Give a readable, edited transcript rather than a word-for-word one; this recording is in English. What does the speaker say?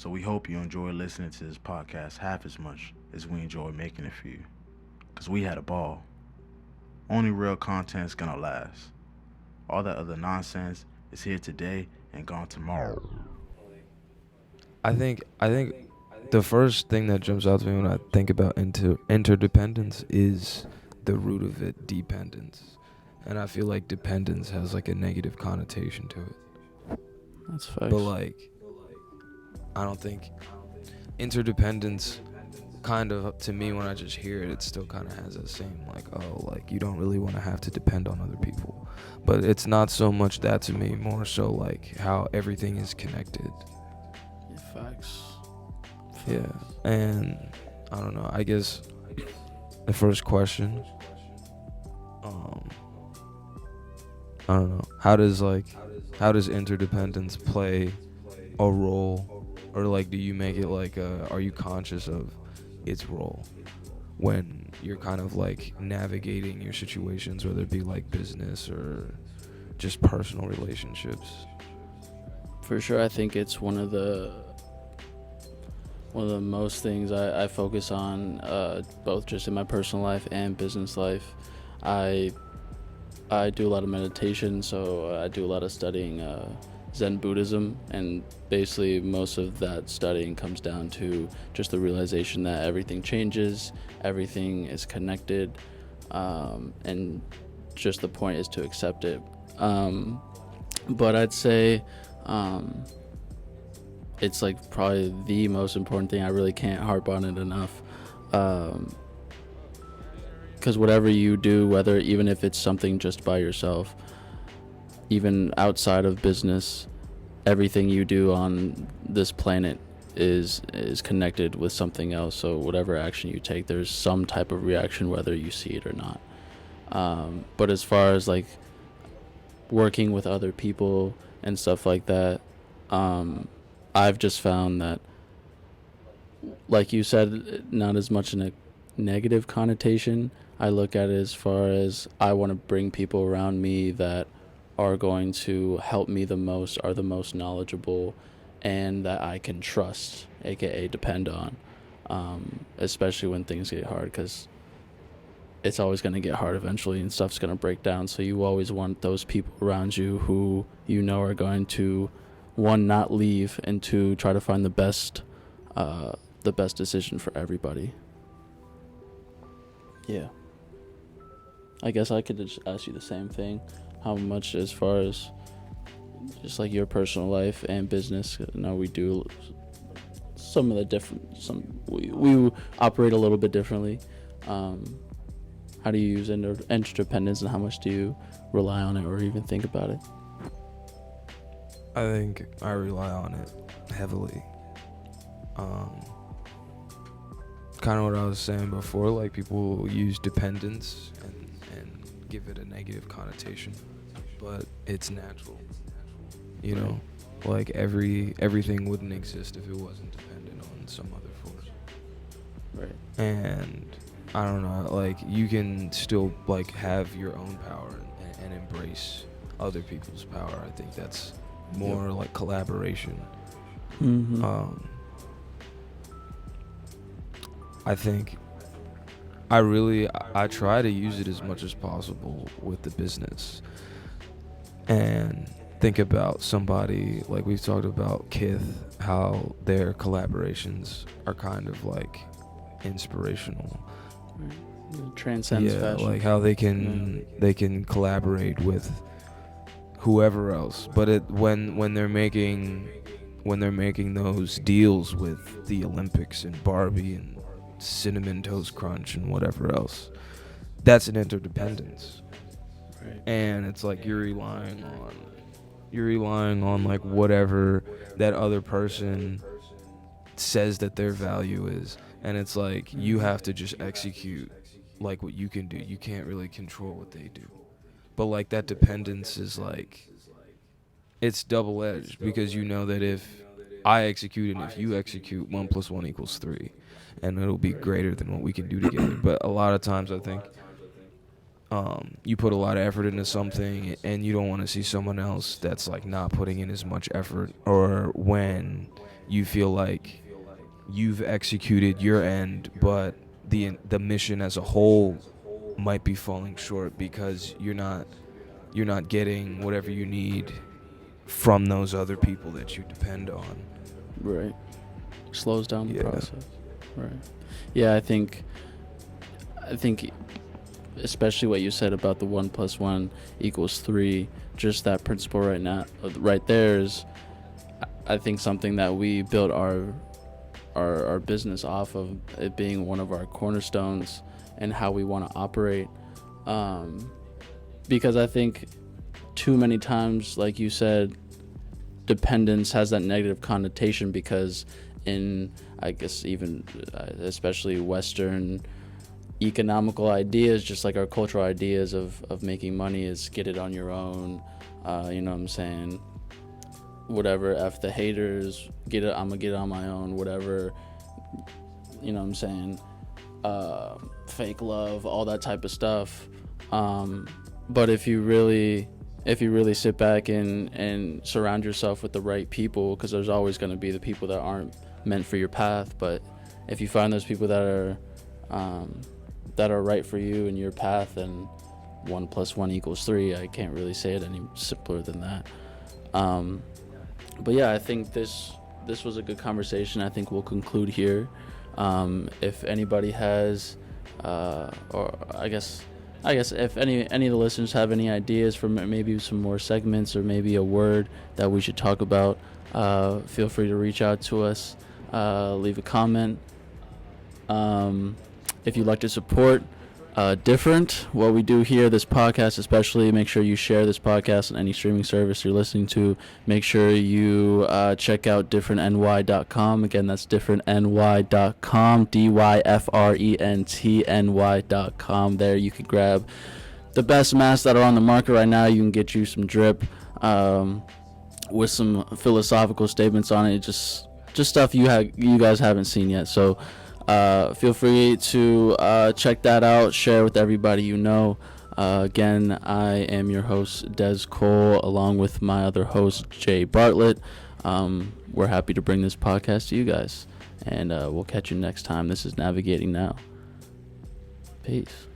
So we hope you enjoy listening to this podcast half as much as we enjoy making it for you. Because we had a ball. Only real content's gonna last. All that other nonsense is here today and gone tomorrow. I think the first thing that jumps out to me when I think about interdependence is the root of it, dependence. And I feel like dependence has like a negative connotation to it. That's But facts. like I don't think interdependence kind of, to me, when I just hear it, it still kind of has that same like, oh, like you don't really want to have to depend on other people. But it's not so much that to me, more so like how everything is connected. Yeah, facts. Yeah. And I don't know, I guess the first question, um I don't know, how does interdependence play a role, or like do you make it like are you conscious of its role when you're kind of like navigating your situations, whether it be like business or just personal relationships? For sure, I think it's one of the most things I focus on, both just in my personal life and business life. I I do a lot of meditation, so I do a lot of studying Zen Buddhism, and basically most of that studying comes down to just the realization that everything changes, everything is connected, and just the point is to accept it. But I'd say it's like probably the most important thing. I really can't harp on it enough. Because whatever you do, whether even if it's something just by yourself, even outside of business, everything you do on this planet is connected with something else. So whatever action you take, there's some type of reaction, whether you see it or not. But as far as like working with other people and stuff like that, I've just found that, like you said, not as much in a negative connotation. I look at it as far as I want to bring people around me that are going to help me the most, are the most knowledgeable, and that I can trust, aka depend on, especially when things get hard, because it's always going to get hard eventually and stuff's going to break down. So you always want those people around you who you know are going to, one, not leave, and two, try to find the best decision for everybody. Yeah. I guess I could just ask you the same thing. How much, as far as just like your personal life and business, we do some of the different, we operate a little bit differently. How do you use interdependence, and how much do you rely on it or even think about it? I think I rely on it heavily. Kind of what I was saying before, like people use dependence and give it a negative connotation, but it's natural. You know, like everything wouldn't exist if it wasn't dependent on some other force. Right. And I don't know, like you can still like have your own power and embrace other people's power. I think that's more like collaboration. Mm-hmm. I think I try to use it as much as possible with the business, and think about somebody like we've talked about Kith, how their collaborations are kind of like inspirational. It transcends fashion. Like how they can collaborate with whoever else, but when they're making those deals with the Olympics and Barbie and Cinnamon Toast Crunch and whatever else, that's an interdependence. Right. And it's like you're relying on like whatever that other person says that their value is, and it's like you have to just execute like what you can do. You can't really control what they do, but like that dependence is like, it's double-edged, because you know that if I execute and if you execute, 1 + 1 = 3, and it'll be greater than what we can do together. But a lot of times I think you put a lot of effort into something and you don't want to see someone else that's like not putting in as much effort, or when you feel like you've executed your end, but the mission as a whole might be falling short because you're not getting whatever you need from those other people that you depend on. Right. Slows down the Yeah. process. Right. Yeah, I think especially what you said about the 1 + 1 = 3, just that principle right there is, I think, something that we built our business off of, it being one of our cornerstones and how we want to operate. Because I think too many times, like you said, dependence has that negative connotation, because in, I guess, even especially Western economical ideas, just like our cultural ideas of making money is get it on your own, you know what I'm saying, whatever, F the haters, I'm gonna get it on my own, whatever, you know what I'm saying, fake love, all that type of stuff. But if you really sit back and surround yourself with the right people, because there's always going to be the people that aren't meant for your path, but if you find those people that are right for you and your path, then 1 + 1 = 3. I can't really say it any simpler than that. But yeah, I think this was a good conversation. I think we'll conclude here. If anybody has, or I guess if any of the listeners have any ideas for maybe some more segments, or maybe a word that we should talk about, feel free to reach out to us, leave a comment. If you'd like to support Different, what we do here, this podcast especially, make sure you share this podcast on any streaming service you're listening to. Make sure you check out differentny.com. Again, that's differentny.com, DYFRENTNY.com. There you can grab the best masks that are on the market right now. You can get you some drip with some philosophical statements on it, just stuff you guys haven't seen yet. So feel free to check that out, share with everybody you know. Again, I am your host, Des Cole, along with my other host, Jay Bartlett. We're happy to bring this podcast to you guys, and we'll catch you next time. This is Navigating Now. Peace.